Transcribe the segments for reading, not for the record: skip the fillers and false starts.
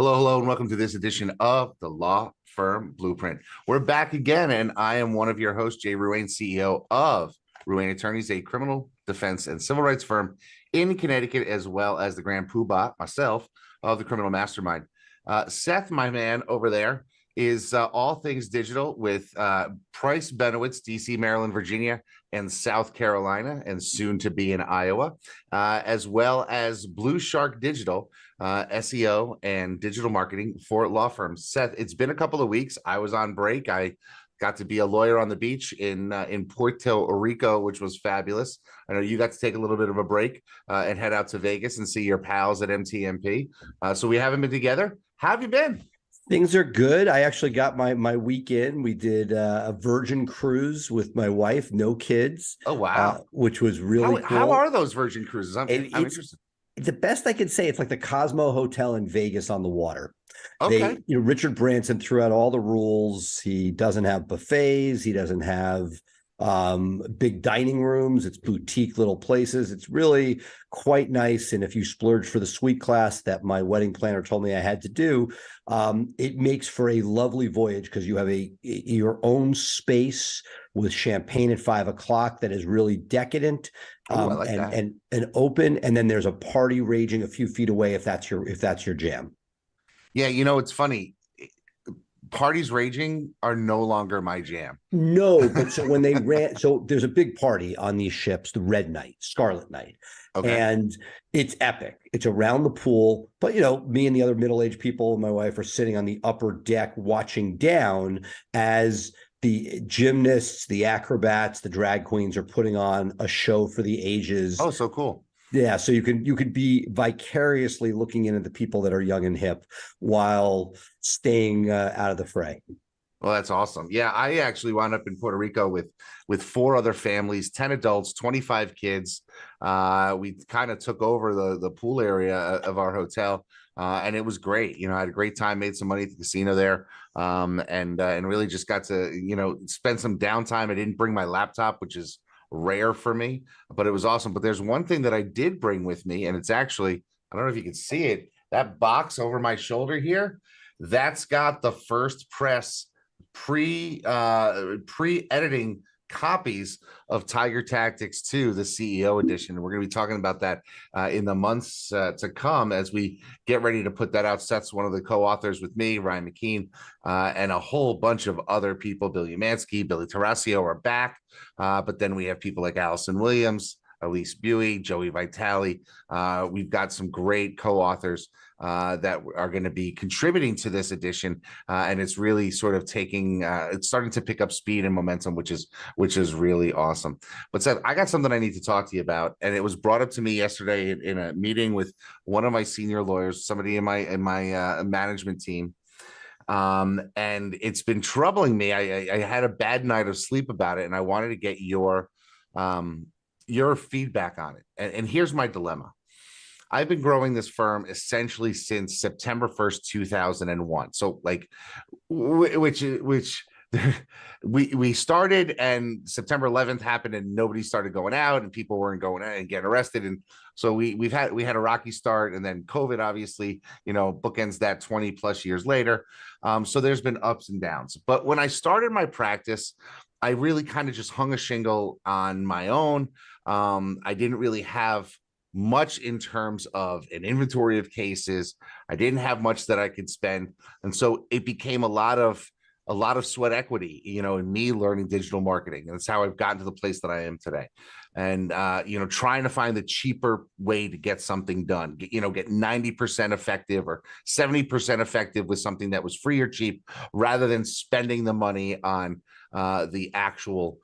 Hello, and welcome to this edition of the Law Firm Blueprint. We're back again, and I am one of your hosts, Jay Ruane, CEO of Ruane Attorneys, a criminal defense and civil rights firm in Connecticut, as well as the Grand Poobah, myself, of the Criminal Mastermind. Seth, my man over there, is all things digital with Price Benowitz, DC, Maryland, Virginia, and South Carolina, and soon to be in Iowa, as well as Blue Shark Digital, SEO and digital marketing for law firms. Seth, it's been a couple of weeks. I was on break. I got to be a lawyer on the beach in Puerto Rico, which was fabulous. I know you got to take a little bit of a break and head out to Vegas and see your pals at MTMP. So we haven't been together. How have you been? Things are good. I actually got my weekend. We did a Virgin cruise with my wife, no kids. Oh, wow. Which was really cool. How are those Virgin cruises? I'm interested. The best I could say, it's like the Cosmo Hotel in Vegas on the water. Okay. Richard Branson threw out all the rules. He doesn't have buffets. He doesn't have big dining rooms. It's boutique little places. It's really quite nice. And if you splurge for the suite class that my wedding planner told me I had to do, it makes for a lovely voyage because you have your own space with champagne at 5 o'clock that is really decadent. I like that. And open, and then there's a party raging a few feet away if that's your jam. Yeah, it's funny. Parties raging are no longer my jam. No, but so when they so there's a big party on these ships, the Red Night, Scarlet Night. Okay. And it's epic. It's around the pool, but me and the other middle-aged people and my wife are sitting on the upper deck watching down as the gymnasts, the acrobats, the drag queens are putting on a show for the ages. Oh, so cool. Yeah, so you could be vicariously looking in at the people that are young and hip while staying out of the fray. Well, that's awesome. Yeah, I actually wound up in Puerto Rico with 4 other families, 10 adults, 25 kids. We kind of took over the pool area of our hotel, and it was great. I had a great time, made some money at the casino there, and really just got to spend some downtime. I didn't bring my laptop, which is rare for me, but it was awesome. But there's one thing that I did bring with me, and it's actually, I don't know if you can see it, that box over my shoulder here, that's got the first press pre-editing copies of Tiger Tactics 2, the CEO edition. And we're going to be talking about that in the months to come as we get ready to put that out. Seth's one of the co-authors with me, Ryan McKean, and a whole bunch of other people. Bill Umansky, Billy Tarasio are back. But then we have people like Allison Williams, Elise Buie, Joey Vitale. We've got some great co-authors that are going to be contributing to this edition, and it's really sort of it's starting to pick up speed and momentum, which is really awesome. But Seth, I got something I need to talk to you about, and it was brought up to me yesterday in a meeting with one of my senior lawyers, somebody in my management team. And it's been troubling me. I had a bad night of sleep about it, and I wanted to get your feedback on it. And here's my dilemma. I've been growing this firm essentially since September 1st, 2001. So which we started, and September 11th happened, and nobody started going out, and people weren't going out and getting arrested. And so we had a rocky start, and then COVID obviously, bookends that 20 plus years later. So there's been ups and downs. But when I started my practice, I really kind of just hung a shingle on my own. I didn't really have much in terms of an inventory of cases. I didn't have much that I could spend. And so it became a lot of sweat equity, in me learning digital marketing. And that's how I've gotten to the place that I am today. And, trying to find the cheaper way to get something done, get 90% effective or 70% effective with something that was free or cheap, rather than spending the money on the actual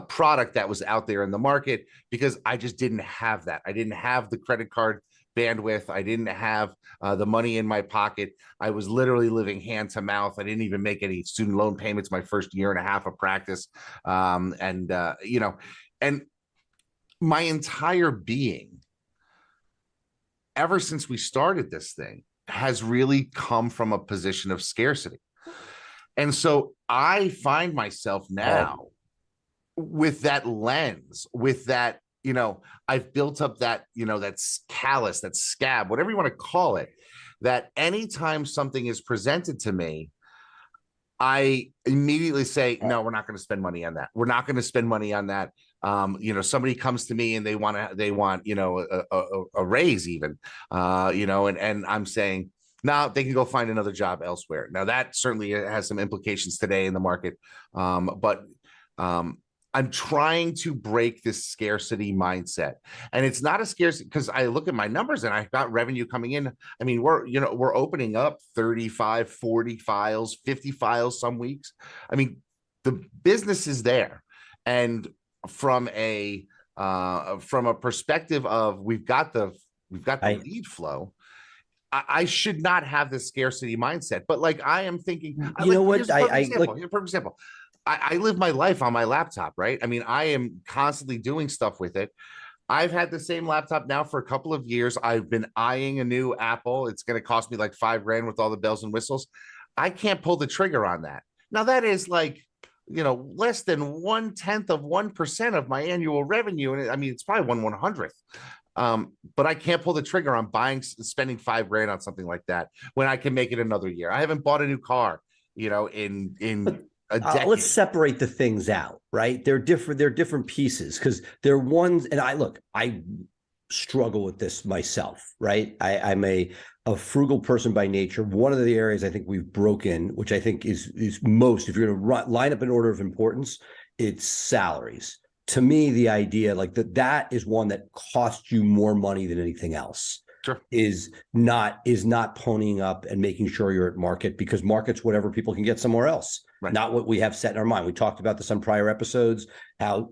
product that was out there in the market, because I just didn't have that. I didn't have the credit card bandwidth. I didn't have the money in my pocket. I was literally living hand to mouth. I didn't even make any student loan payments my first year and a half of practice. And my entire being, ever since we started this thing, has really come from a position of scarcity. And so I find myself now with that lens, with that, I've built up that, that callus, that scab, whatever you want to call it, that anytime something is presented to me, I immediately say, no, we're not going to spend money on that. We're not going to spend money on that. Somebody comes to me and they want, a raise even, and I'm saying, no, they can go find another job elsewhere. Now that certainly has some implications today in the market. But I'm trying to break this scarcity mindset, and it's not a scarcity because I look at my numbers and I've got revenue coming in. I mean, we're opening up 35, 40 files, 50 files some weeks. I mean, the business is there. And from a perspective of we've got the lead flow, I should not have the scarcity mindset. But like I am thinking, here's a perfect example. I live my life on my laptop, right? I mean, I am constantly doing stuff with it. I've had the same laptop now for a couple of years. I've been eyeing a new Apple. It's going to cost me like $5,000 with all the bells and whistles. I can't pull the trigger on that. Now that is like, less than 0.1% of my annual revenue. And I mean, it's probably 1/100th. But I can't pull the trigger on spending $5,000 on something like that when I can make it another year. I haven't bought a new car, in a decade. Let's separate the things out, right? They're different pieces because they're ones. And I struggle with this myself, right? I'm a frugal person by nature. One of the areas I think we've broken, which I think is most, if you're going to line up an order of importance, it's salaries. To me, the idea like that is one that costs you more money than anything else. Sure. Is not ponying up and making sure you're at market, because market's whatever people can get somewhere else, right? Not what we have set in our mind. We talked about this on prior episodes, how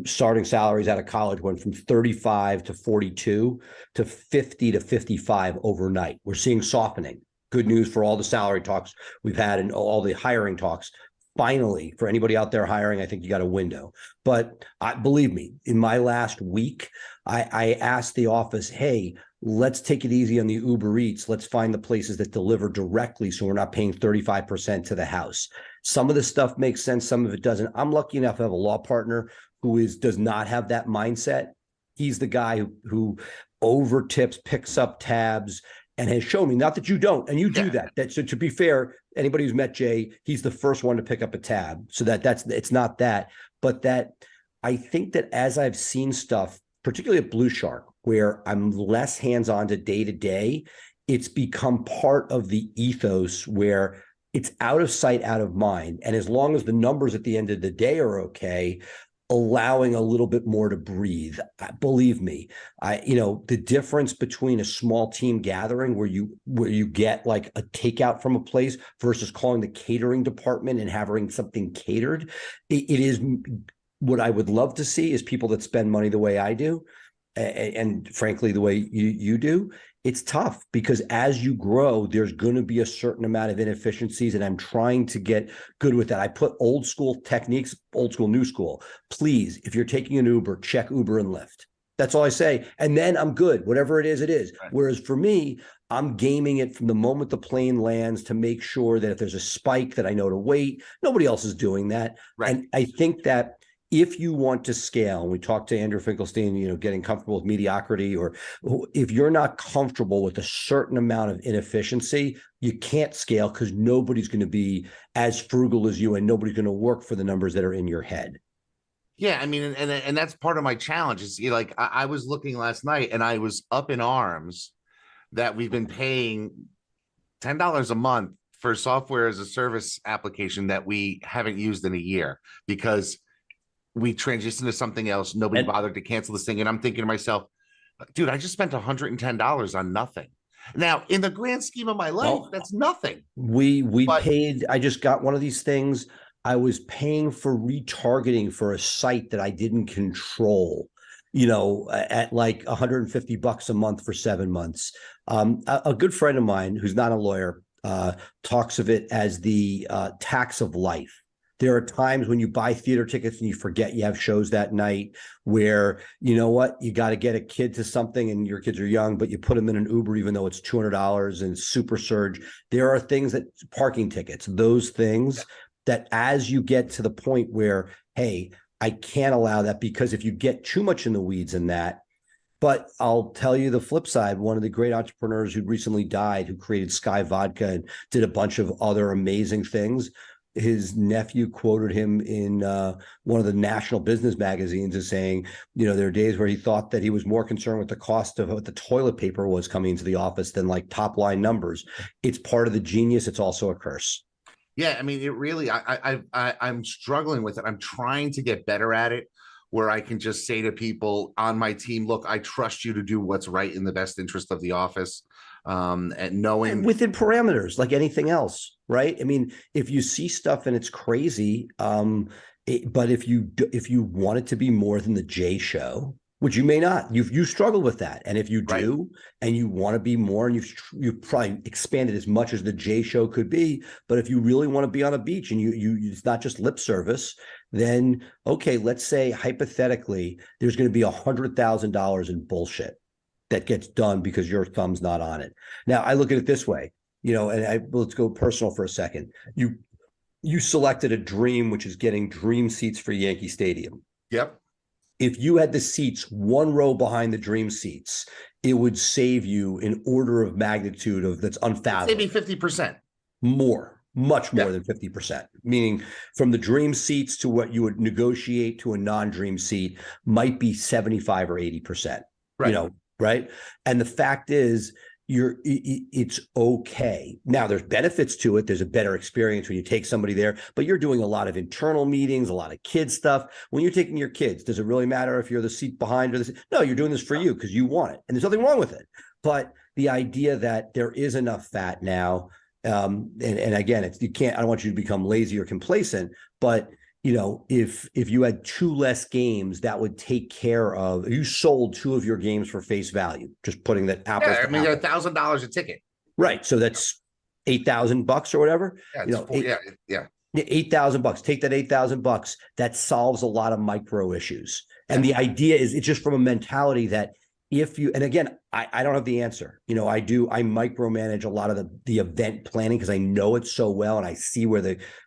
starting salaries out of college went from 35 to 42 to 50 to 55 overnight. We're seeing softening. Good news for all the salary talks we've had and all the hiring talks. Finally, for anybody out there hiring, I think you got a window. But believe me, in my last week, I asked the office, hey, let's take it easy on the Uber Eats. Let's find the places that deliver directly so we're not paying 35% to the house. Some of the stuff makes sense. Some of it doesn't. I'm lucky enough to have a law partner who does not have that mindset. He's the guy who over tips, picks up tabs, and has shown me, not that you don't, and you do that. So to be fair, anybody who's met Jay, he's the first one to pick up a tab. So it's not that, but that I think that as I've seen stuff, particularly at Blue Shark, where I'm less hands-on to day-to-day, it's become part of the ethos where it's out of sight, out of mind. And as long as the numbers at the end of the day are okay, allowing a little bit more to breathe. Believe me, the difference between a small team gathering where you get like a takeout from a place versus calling the catering department and having something catered, it is what I would love to see is people that spend money the way I do. And frankly, the way you do. It's tough because as you grow, there's going to be a certain amount of inefficiencies, and I'm trying to get good with that. I put old school techniques, old school, new school. Please, if you're taking an Uber, check Uber and Lyft. That's all I say. And then I'm good. Whatever it is, it is. Right. Whereas for me, I'm gaming it from the moment the plane lands to make sure that if there's a spike that I know to wait. Nobody else is doing that. Right. And I think that if you want to scale, and we talked to Andrew Finkelstein, getting comfortable with mediocrity, or if you're not comfortable with a certain amount of inefficiency, you can't scale because nobody's going to be as frugal as you, and nobody's going to work for the numbers that are in your head. Yeah, I mean, and that's part of my challenge is like I was looking last night and I was up in arms that we've been paying $10 a month for software as a service application that we haven't used in a year because we transitioned to something else. Nobody bothered to cancel this thing. And I'm thinking to myself, dude, I just spent $110 on nothing. Now, in the grand scheme of my life, that's nothing. We paid, I just got one of these things. I was paying for retargeting for a site that I didn't control, at like $150 a month for 7 months. A good friend of mine who's not a lawyer talks of it as the tax of life. There are times when you buy theater tickets and you forget you have shows that night where, you got to get a kid to something and your kids are young, but you put them in an Uber, even though it's $200 and super surge. There are things parking tickets, those things that as you get to the point where, hey, I can't allow that because if you get too much in the weeds in that, But I'll tell you the flip side. One of the great entrepreneurs who recently died, who created Sky Vodka and did a bunch of other amazing things, his nephew quoted him in one of the national business magazines as saying, there are days where he thought that he was more concerned with the cost of what the toilet paper was coming into the office than like top line numbers. It's part of the genius. It's also a curse. Yeah, I mean, it really, I'm struggling with it. I'm trying to get better at it, where I can just say to people on my team, look, I trust you to do what's right in the best interest of the office. And knowing, and within parameters, like anything else, right? I mean, if you see stuff and it's crazy, but if you want it to be more than the Jay show, which you may not, you struggle with that, and if you do, right, and you want to be more, and you've probably expanded as much as the Jay show could be, but if you really want to be on a beach and you it's not just lip service, then okay, let's say hypothetically there's going to be $100,000 in bullshit that gets done because your thumb's not on it. Now I look at it this way, let's go personal for a second. You selected a dream, which is getting dream seats for Yankee Stadium. Yep. If you had the seats one row behind the dream seats, it would save you an order of magnitude of that's unfathomable. Maybe 50%. More, much more than 50%. Meaning from the dream seats to what you would negotiate to a non-dream seat might be 75 or 80%. Right. Right. And the fact is, it's okay. Now there's benefits to it. There's a better experience when you take somebody there, but you're doing a lot of internal meetings, a lot of kid stuff. When you're taking your kids, does it really matter if you're the seat behind or the seat? No, you're doing this for you because you want it, and there's nothing wrong with it. But the idea that there is enough fat now, and again, I don't want you to become lazy or complacent, but if you had 2 less games, that would take care of. You sold 2 of your games for face value. Just putting that apples. Yeah, I mean, they're $1,000 a ticket. Right, so that's $8,000 or whatever. Yeah, $8,000. Take that $8,000. That solves a lot of micro issues. And the idea is, it's just from a mentality that if you, and again, I don't have the answer. I micromanage a lot of the event planning because I know it so well, and I see where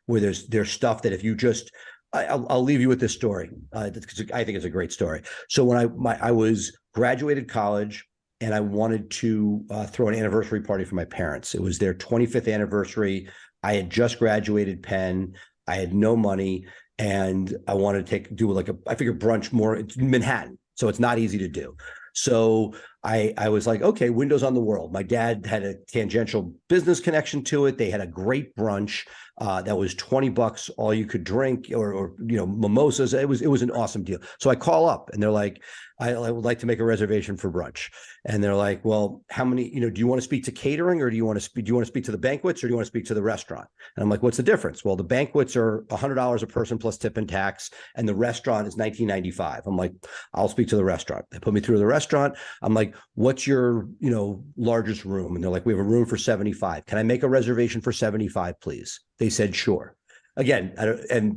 there's stuff that if you just, I'll leave you with this story because I think it's a great story. So when I was graduated college and I wanted to throw an anniversary party for my parents. It was their 25th anniversary. I had just graduated Penn. I had no money, and I wanted to do I figured brunch more. It's Manhattan, so it's not easy to do. So I was like, okay, windows on the world. My dad had a tangential business connection to it. They had a great brunch that was $20 all you could drink, or mimosas. It was an awesome deal. So I call up and they're like, I would like to make a reservation for brunch. And they're like, well, how many, do you want to speak to catering, or do you want to speak to the banquets, or do you want to speak to the restaurant? And I'm like, what's the difference? Well, the banquets are $100 a person plus tip and tax, and the restaurant is $19.95. I'm like, I'll speak to the restaurant. They put me through the restaurant. I'm like, what's your, largest room? And they're like, we have a room for 75. Can I make a reservation for 75, please? They said, sure. Again,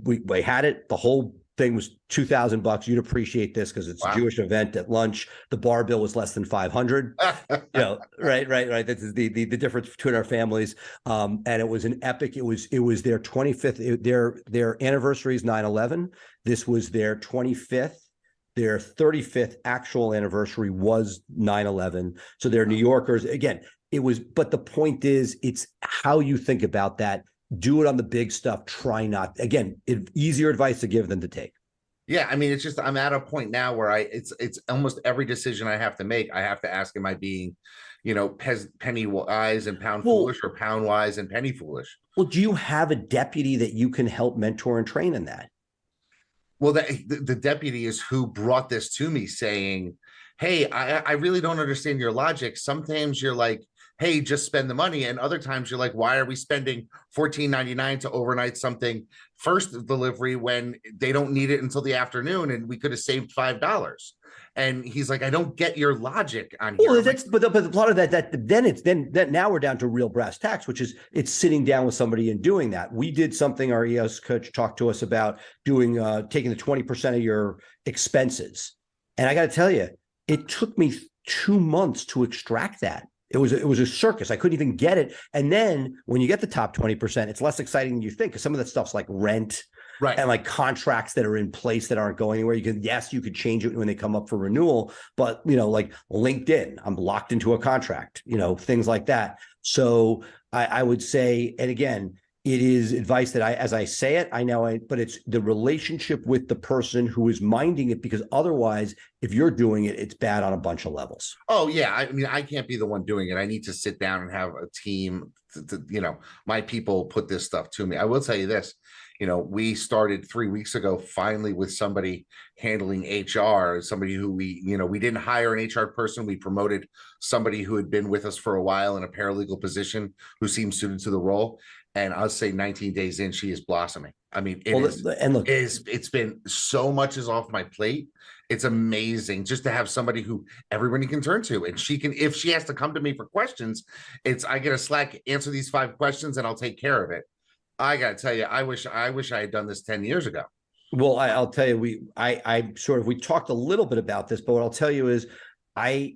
we had it. The whole thing was $2,000. You'd appreciate this because it's a Jewish event at lunch. The bar bill was less than 500. Right. This is the difference between our families. And it was an epic. It was their 25th. Their anniversary is 9/11. This was their 25th. Their 35th actual anniversary was 9/11. So they're New Yorkers. Again, but the point is, it's how you think about that. Do it on the big stuff. Try not, again, easier advice to give than to take. Yeah. I mean, it's just, I'm at a point now where it's almost every decision I have to make, I have to ask, am I being, penny wise and pound foolish, or pound wise and penny foolish? Well, do you have a deputy that you can help mentor and train in that? Well, the deputy is who brought this to me, saying, hey, I really don't understand your logic. Sometimes you're like, hey, just spend the money. And other times you're like, why are we spending $14.99 to overnight something first delivery when they don't need it until the afternoon and we could have saved $5? And he's like, I don't get your logic on here. Well, but the plot of that now we're down to real brass tacks, which is it's sitting down with somebody and doing that. We did something, our EOS coach talked to us about doing, taking the 20% of your expenses. And I got to tell you, it took me 2 months to extract that. It was a circus. I couldn't even get it. And then when you get the top 20%, it's less exciting than you think, because some of that stuff's like rent, Right. and like contracts that are in place that aren't going anywhere. You could change it when they come up for renewal, but like LinkedIn, I'm locked into a contract, things like that. So I would say, and again, it is advice that as I say it, I know, but it's the relationship with the person who is minding it, because otherwise, if you're doing it, it's bad on a bunch of levels. Oh yeah. I mean, I can't be the one doing it. I need to sit down and have a team my people put this stuff to me. I will tell you this, we started 3 weeks ago, finally, with somebody handling HR, somebody who we didn't hire an HR person. We promoted somebody who had been with us for a while in a paralegal position who seemed suited to the role. And I'll say 19 days in, she is blossoming. I mean, it's been so much is off my plate. It's amazing just to have somebody who everybody can turn to. And she can, if she has to come to me for questions, I get a Slack, answer these 5 questions and I'll take care of it. I got to tell you, I wish I had done this 10 years ago. Well, I'll tell you, we talked a little bit about this, but what I'll tell you is I've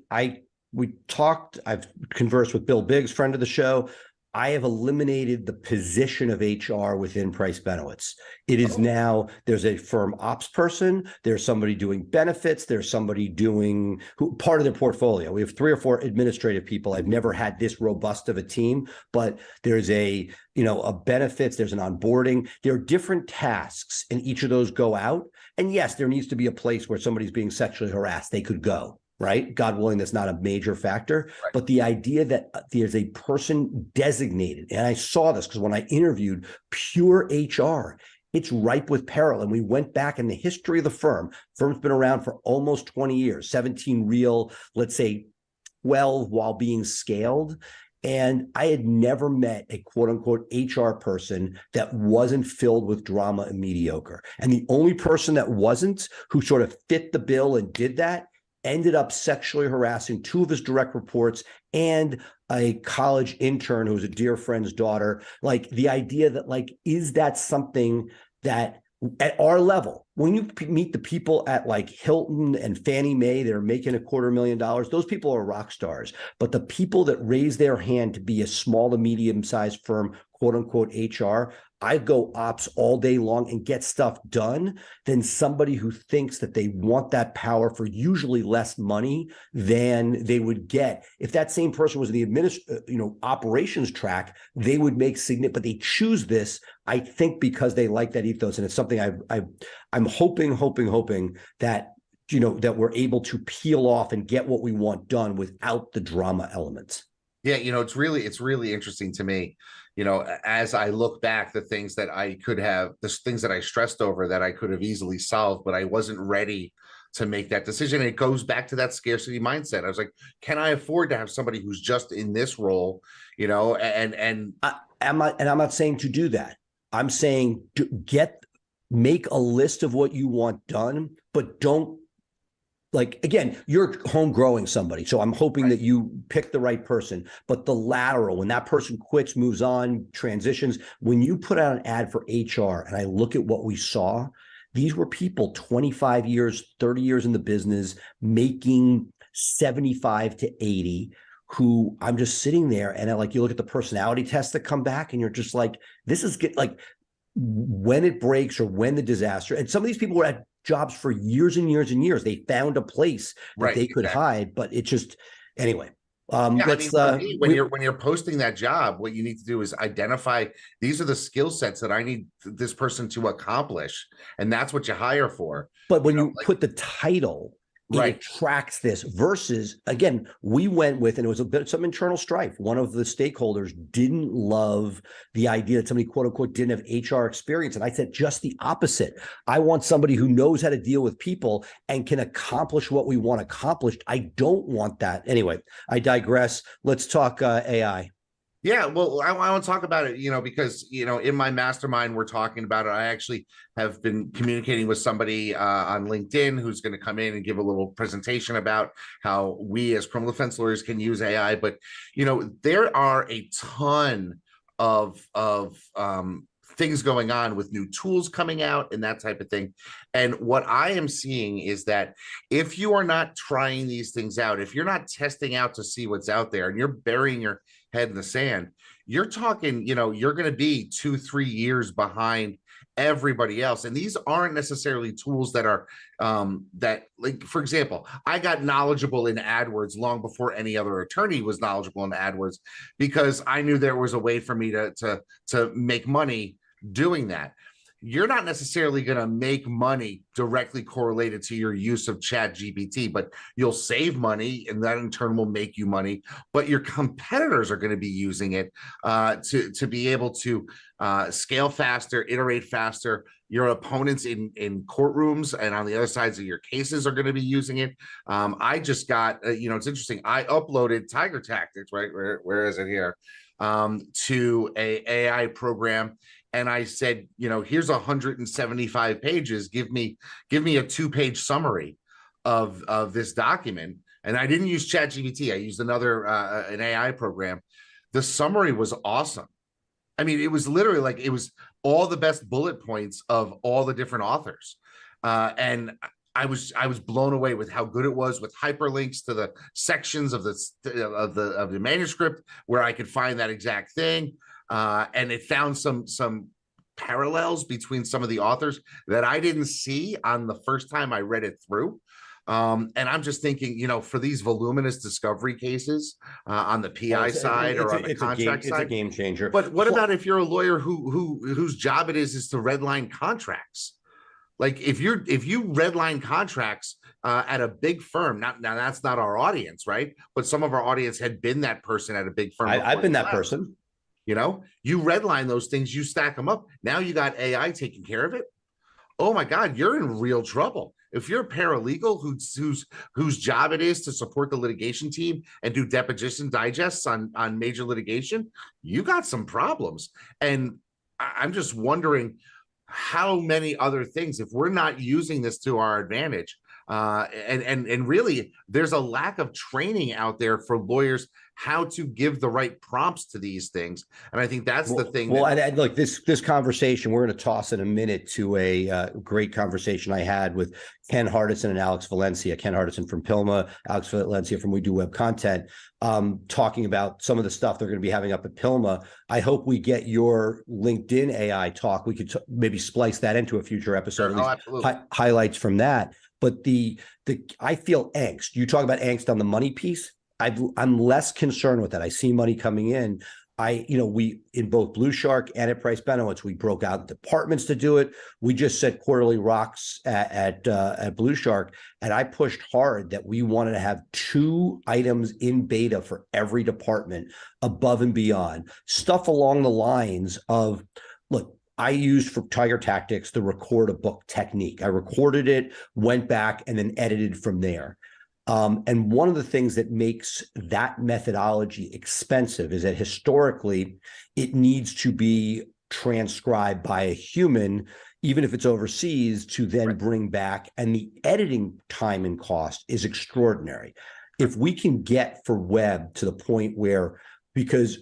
conversed with Bill Biggs, friend of the show. I have eliminated the position of HR within Price Benowitz. It is now, there's a firm ops person, there's somebody doing benefits, there's somebody doing part of their portfolio. We have 3 or 4 administrative people. I've never had this robust of a team, but there's a benefits, there's an onboarding. There are different tasks, and each of those go out. And yes, there needs to be a place where somebody's being sexually harassed. They could go. Right? God willing, that's not a major factor. Right. But the idea that there's a person designated, and I saw this because when I interviewed pure HR, it's ripe with peril. And we went back in the history of the firm's been around for almost 20 years, 17 real, let's say 12 while being scaled. And I had never met a quote unquote HR person that wasn't filled with drama and mediocre. And the only person that wasn't, who sort of fit the bill and did that, ended up sexually harassing 2 of his direct reports and a college intern who was a dear friend's daughter. Like, the idea that, is that something that at our level, when you meet the people at Hilton and Fannie Mae, they're making $250,000. Those people are rock stars. But the people that raise their hand to be a small to medium-sized firm, quote unquote HR, I go ops all day long and get stuff done than somebody who thinks that they want that power for usually less money than they would get. If that same person was in the operations track, they would make significant, but they choose this, I think, because they like that ethos. And it's something I'm hoping that, that we're able to peel off and get what we want done without the drama elements. Yeah, it's really interesting to me, as I look back, the things that I stressed over that I could have easily solved, but I wasn't ready to make that decision. And it goes back to that scarcity mindset. I was like, can I afford to have somebody who's just in this role, I'm not saying to do that. I'm saying make a list of what you want done, but don't, again, you're home growing somebody. So I'm hoping that you pick the right person, but the lateral, when that person quits, moves on, transitions, when you put out an ad for HR and I look at what we saw, these were people 25 years, 30 years in the business, making 75 to 80, who I'm just sitting there and you look at the personality tests that come back and you're just this is when it breaks or when the disaster, and some of these people were at jobs for years and years and years. They found a place that they could hide, but it just, anyway. When you're posting that job, what you need to do is identify, these are the skill sets that I need this person to accomplish. And that's what you hire for. But when you put the title, it attracts this versus, again, we went with, and it was a bit some internal strife. One of the stakeholders didn't love the idea that somebody, quote unquote, didn't have HR experience. And I said just the opposite. I want somebody who knows how to deal with people and can accomplish what we want accomplished. I don't want that. Anyway, I digress. Let's talk AI. Yeah, well, I want to talk about it, because, in my mastermind, we're talking about it. I actually have been communicating with somebody on LinkedIn who's going to come in and give a little presentation about how we as criminal defense lawyers can use AI. But, there are a ton of things going on with new tools coming out and that type of thing. And what I am seeing is that if you are not trying these things out, if you're not testing out to see what's out there and you're burying your head in the sand, you're talking, you're going to be 2-3 years behind everybody else. And these aren't necessarily tools that are that, like, for example, I got knowledgeable in AdWords long before any other attorney was knowledgeable in AdWords, because I knew there was a way for me to make money doing that. You're not necessarily going to make money directly correlated to your use of ChatGPT, but you'll save money, and that in turn will make you money. But your competitors are going to be using it to be able to scale faster, iterate faster. Your opponents in courtrooms and on the other sides of your cases are going to be using it. I just got, it's interesting. I uploaded Tiger Tactics, right? Where is it here? To a AI program. And I said, here's 175 pages. Give me a 2-page summary of this document. And I didn't use ChatGPT. I used another an AI program. The summary was awesome. I mean, it was literally like, it was all the best bullet points of all the different authors. And I was blown away with how good it was, with hyperlinks to the sections of the manuscript where I could find that exact thing. And it found some parallels between some of the authors that I didn't see on the first time I read it through. And I'm just thinking, for these voluminous discovery cases on the PI side or on the contract side, it's a game changer. But what about if you're a lawyer whose job it is to redline contracts? Like if you redline contracts at a big firm, now that's not our audience, right? But some of our audience had been that person at a big firm. I've been that person. You redline those things, you stack them up. Now you got AI taking care of it. Oh my God, you're in real trouble. If you're a paralegal whose job it is to support the litigation team and do deposition digests on major litigation, you got some problems. And I'm just wondering how many other things, if we're not using this to our advantage, and really there's a lack of training out there for lawyers how to give the right prompts to these things. And I think that's the thing. Well, and look, this conversation, we're going to toss in a minute to a great conversation I had with Ken Hardison and Alex Valencia. Ken Hardison from Pilma, Alex Valencia from We Do Web Content, talking about some of the stuff they're going to be having up at Pilma. I hope we get your LinkedIn AI talk. We could maybe splice that into a future episode. Sure. At least highlights from that. But I feel angst. You talk about angst on the money piece. I'm less concerned with that. I see money coming in. We in both Blue Shark and at Price Benowitz, we broke out departments to do it. We just set quarterly rocks at Blue Shark, and I pushed hard that we wanted to have 2 items in beta for every department, above and beyond stuff along the lines of, look, I used for Tiger Tactics the record a book technique. I recorded it, went back, and then edited from there. And one of the things that makes that methodology expensive is that historically it needs to be transcribed by a human, even if it's overseas, to then bring back. And the editing time and cost is extraordinary. If we can get for web to the point where, because,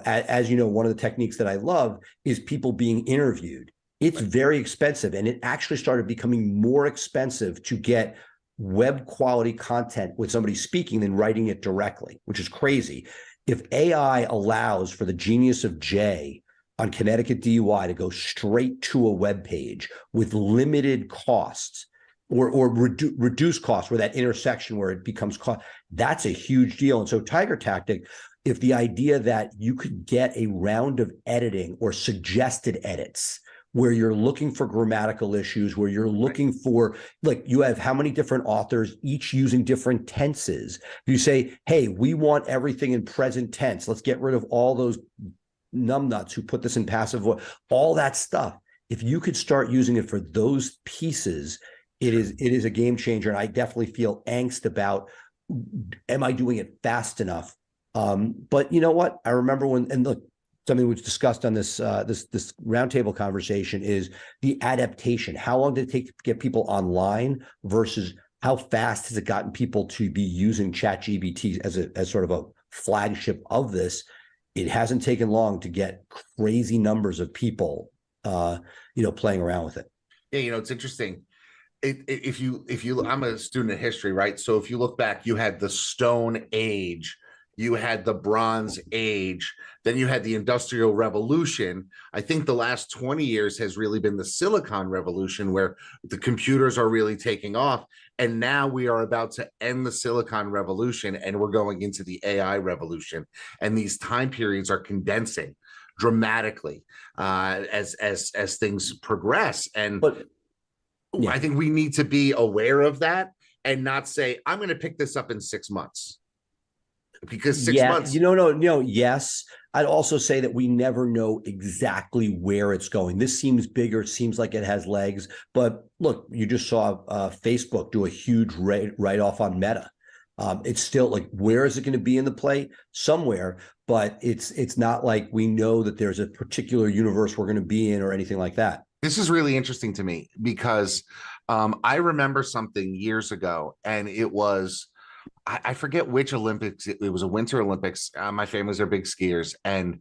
as you know, one of the techniques that I love is people being interviewed. It's very expensive. And it actually started becoming more expensive to get web quality content with somebody speaking than writing it directly, which is crazy. If AI allows for the genius of Jay on Connecticut DUI to go straight to a web page with limited costs or reduce costs, where that intersection where it becomes cost, that's a huge deal. And so Tiger Tactic, if the idea that you could get a round of editing or suggested edits where you're looking for grammatical issues, where you're looking for, like, you have how many different authors, each using different tenses. You say, hey, we want everything in present tense. Let's get rid of all those numbnuts who put this in passive voice, all that stuff. If you could start using it for those pieces, it is a game changer. And I definitely feel angst about, am I doing it fast enough? But you know what? I remember and look, something we've discussed on this roundtable conversation is the adaptation. How long did it take to get people online versus how fast has it gotten people to be using ChatGPT as sort of a flagship of this? It hasn't taken long to get crazy numbers of people, playing around with it. Yeah, it's interesting. If you, I'm a student of history, right? So if you look back, you had the Stone Age, you had the Bronze Age, then you had the Industrial Revolution. I think the last 20 years has really been the Silicon Revolution, where the computers are really taking off. And now we are about to end the Silicon Revolution and we're going into the AI revolution. And these time periods are condensing dramatically as things progress. And I think we need to be aware of that and not say, I'm going to pick this up in 6 months. Because 6 months. Yes. I'd also say that we never know exactly where it's going. This seems bigger. It seems like it has legs. But look, you just saw Facebook do a huge write-off on Meta. It's still like, where is it going to be in the play? Somewhere. But it's not like we know that there's a particular universe we're going to be in or anything like that. This is really interesting to me because I remember something years ago, and it was, I forget which Olympics. It was a Winter Olympics. My family's are big skiers, and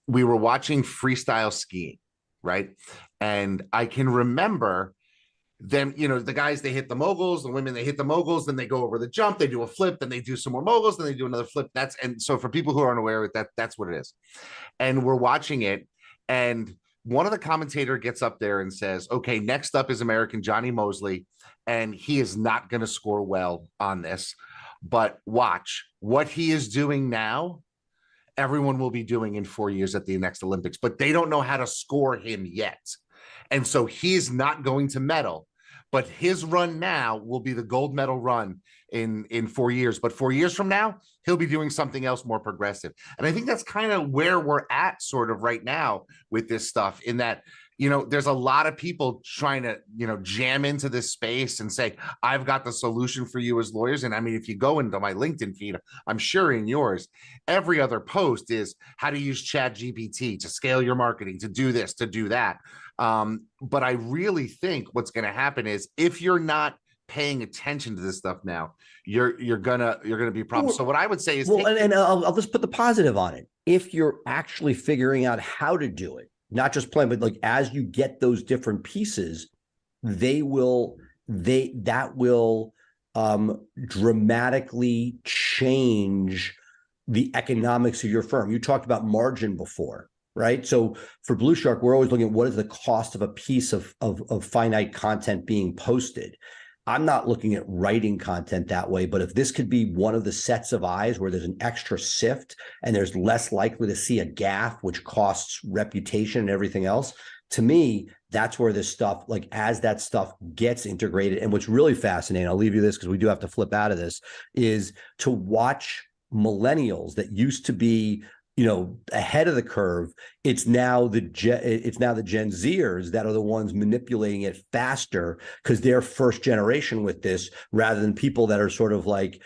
we were watching freestyle skiing, right? And I can remember them, the guys, they hit the moguls, the women, they hit the moguls, then they go over the jump, they do a flip, then they do some more moguls, then they do another flip. And so for people who aren't aware of that, that's what it is. And we're watching it, and one of the commentator gets up there and says, okay, next up is American Johnny Mosley, and he is not going to score well on this, but watch what he is doing now. Everyone will be doing in 4 years at the next Olympics, but they don't know how to score him yet. And so he's not going to medal, but his run now will be the gold medal run in 4 years. But 4 years from now, he'll be doing something else more progressive. And I think that's kind of where we're at sort of right now with this stuff, in that, there's a lot of people trying to, jam into this space and say, I've got the solution for you as lawyers. And I mean, if you go into my LinkedIn feed, I'm sure in yours, every other post is how to use ChatGPT to scale your marketing, to do this, to do that. But I really think what's going to happen is, if you're not paying attention to this stuff now, you're gonna be a problem. So what I would say is, I'll just put the positive on it. If you're actually figuring out how to do it, not just playing, but like as you get those different pieces, that will dramatically change the economics of your firm. You talked about margin before, right? So for Blue Shark, we're always looking at what is the cost of a piece of finite content being posted. I'm not looking at writing content that way, but if this could be one of the sets of eyes where there's an extra sift and there's less likely to see a gaffe, which costs reputation and everything else, to me, that's where this stuff, like as that stuff gets integrated. And what's really fascinating, I'll leave you this because we do have to flip out of this, is to watch millennials that used to be ahead of the curve. It's now the Gen Zers that are the ones manipulating it faster because they're first generation with this, rather than people that are sort of like,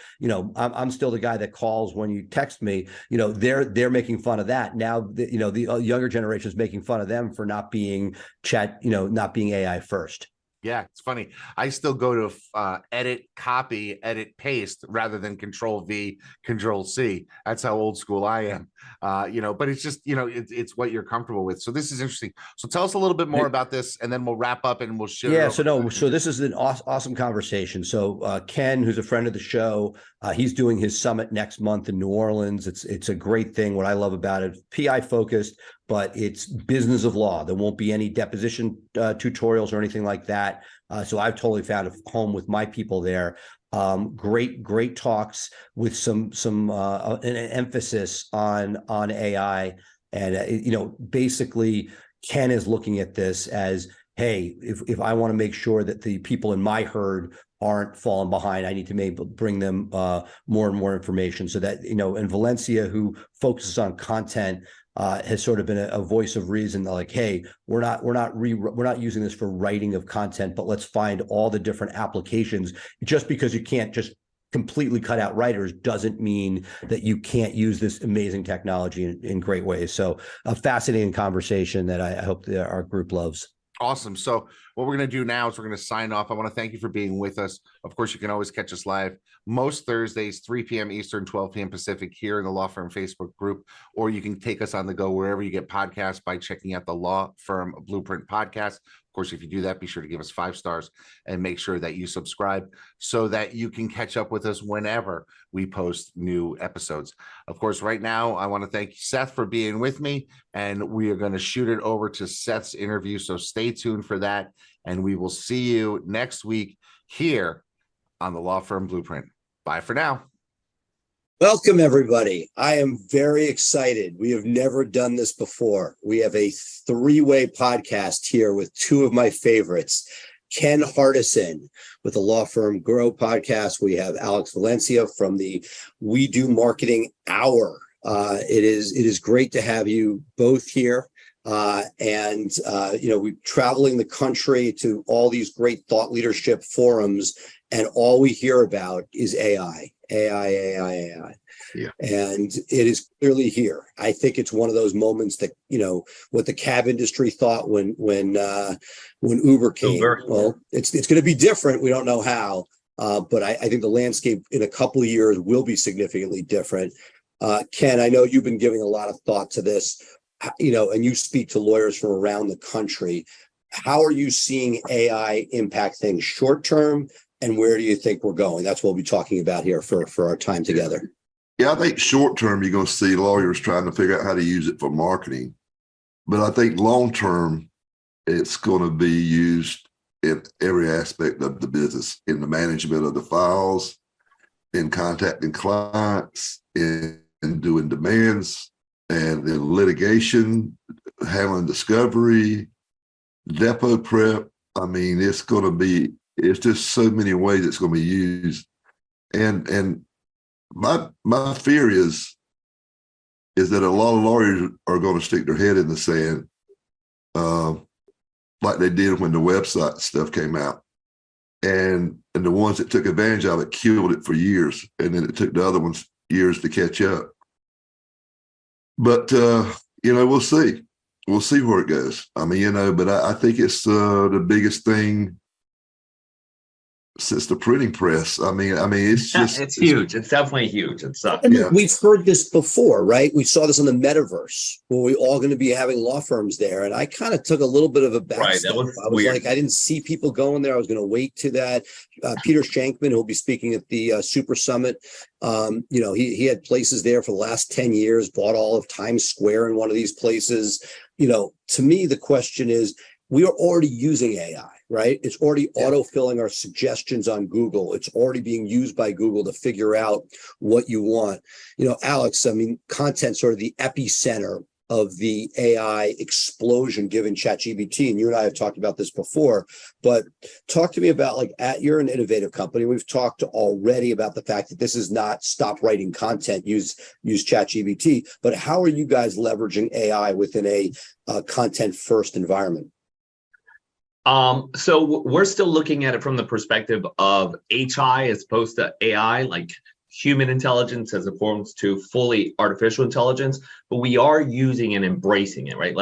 I'm still the guy that calls when you text me. They're making fun of that now. The younger generation is making fun of them for not being not being AI first. Yeah, it's funny. I still go to edit, copy, edit, paste rather than Control V, Control C. That's how old school I am. But it's just, it's what you're comfortable with. So this is interesting. So tell us a little bit more about this, and then we'll wrap up and we'll share. Yeah. So this is an awesome conversation. So Ken, who's a friend of the show, he's doing his summit next month in New Orleans. It's a great thing. What I love about it, PI focused, but it's business of law. There won't be any deposition tutorials or anything like that. So I've totally found a home with my people there. Great talks with some an emphasis on AI. And, basically Ken is looking at this as, hey, if I want to make sure that the people in my herd aren't falling behind, I need to maybe bring them more and more information, so that, and Valencia, who focuses on content, has sort of been a voice of reason. Like, hey, we're not using this for writing of content, but let's find all the different applications. Just because you can't just completely cut out writers doesn't mean that you can't use this amazing technology in great ways. So a fascinating conversation that I hope that our group loves. Awesome. So what we're going to do now is we're going to sign off. I want to thank you for being with us. Of course, you can always catch us live most Thursdays, 3 p.m. Eastern, 12 p.m. Pacific, here in the Law Firm Facebook group, or you can take us on the go wherever you get podcasts by checking out the Law Firm Blueprint podcast. Of course, if you do that, be sure to give us 5 stars and make sure that you subscribe so that you can catch up with us whenever we post new episodes. Of course, right now, I want to thank Seth for being with me, and we are going to shoot it over to Seth's interview. So stay tuned for that, and we will see you next week here on the Law Firm Blueprint. Bye for now. Welcome, everybody. I am very excited. We have never done this before. We have a 3-way podcast here with 2 of my favorites. Ken Hardison with the Law Firm Grow podcast. We have Alex Valencia from the We Do Marketing Hour. It is great to have you both here. We're traveling the country to all these great thought leadership forums, and all we hear about is AI. Yeah. And it is clearly here. I think it's one of those moments that, what the cab industry thought when Uber came. Well, it's going to be different. We don't know how, but I think the landscape in a couple of years will be significantly different. Ken, I know you've been giving a lot of thought to this, and you speak to lawyers from around the country. How are you seeing AI impact things short term? And where do you think we're going? That's what we'll be talking about here for our time together. Yeah, I think short term, you're going to see lawyers trying to figure out how to use it for marketing. But I think long term, it's going to be used in every aspect of the business, in the management of the files, in contacting clients, in doing demands, and in litigation, handling discovery, depot prep. I mean, it's just so many ways it's going to be used. And my fear is that a lot of lawyers are going to stick their head in the sand, like they did when the website stuff came out. And the ones that took advantage of it killed it for years. And then it took the other ones years to catch up. But, we'll see. We'll see where it goes. I mean, but I think it's the biggest thing since the printing press. I mean, it's just it's huge. It's definitely huge. We've heard this before, right? We saw this in the metaverse where we're all going to be having law firms there. And I kind of took a little bit of a back step. I was weird. Like, I didn't see people going there. I was going to wait to that. Peter Shankman, who'll be speaking at the Super Summit, he had places there for the last 10 years, bought all of Times Square in one of these places. To me, the question is, we are already using AI, right? It's already auto-filling our suggestions on Google. It's already being used by Google to figure out what you want. Alex, content's sort of the epicenter of the AI explosion given ChatGPT. And you and I have talked about this before, but talk to me about, you're an innovative company. We've talked already about the fact that this is not stop writing content, use ChatGPT, but how are you guys leveraging AI within a content first environment? So we're still looking at it from the perspective of HI as opposed to AI, like human intelligence as opposed to fully artificial intelligence, but we are using and embracing it, right?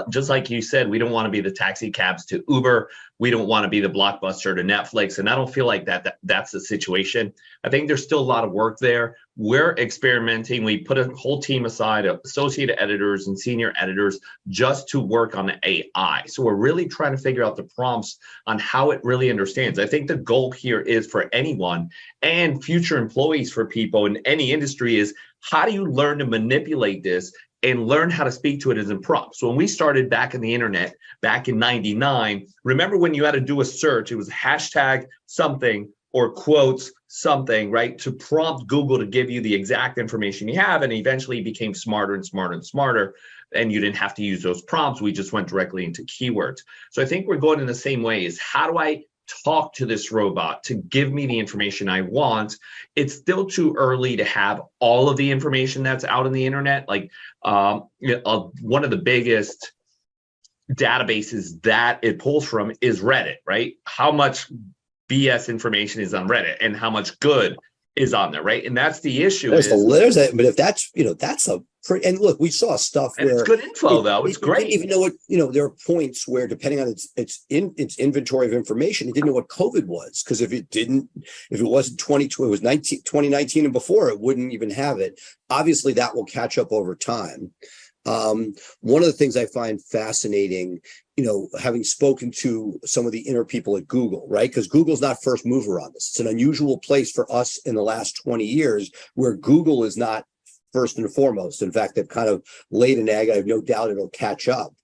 Just like you said, we don't want to be the taxi cabs to Uber. We don't want to be the Blockbuster to Netflix. And I don't feel like that's the situation. I think there's still a lot of work there. We're experimenting. We put a whole team aside of associate editors and senior editors just to work on the AI. So we're really trying to figure out the prompts on how it really understands. I think the goal here is for anyone and future employees for people in any industry is, how do you learn to manipulate this and learn how to speak to it as a prompt? So when we started back in the internet, back in 99, remember when you had to do a search, it was hashtag something or quotes something, right? To prompt Google to give you the exact information you have. And eventually it became smarter and smarter and smarter. And you didn't have to use those prompts. We just went directly into keywords. So I think we're going in the same way. Is how do I talk to this robot to give me the information I want? It's still too early to have all of the information that's out on the internet. One of the biggest databases that it pulls from is Reddit, right? How much BS information is on Reddit and how much good is on there, right? And that's the issue. But if that's, that's a pretty, and look, we saw stuff where it's good info though. It's great. Didn't even know what, there are points where, depending on its inventory of information, it didn't know what COVID was. Because if it wasn't 2019 and before, it wouldn't even have it. Obviously that will catch up over time. One of the things I find fascinating having spoken to some of the inner people at Google, right? Because Google's not first mover on this. It's an unusual place for us in the last 20 years where Google is not first and foremost. In fact, they've kind of laid an egg. I have no doubt it'll catch up.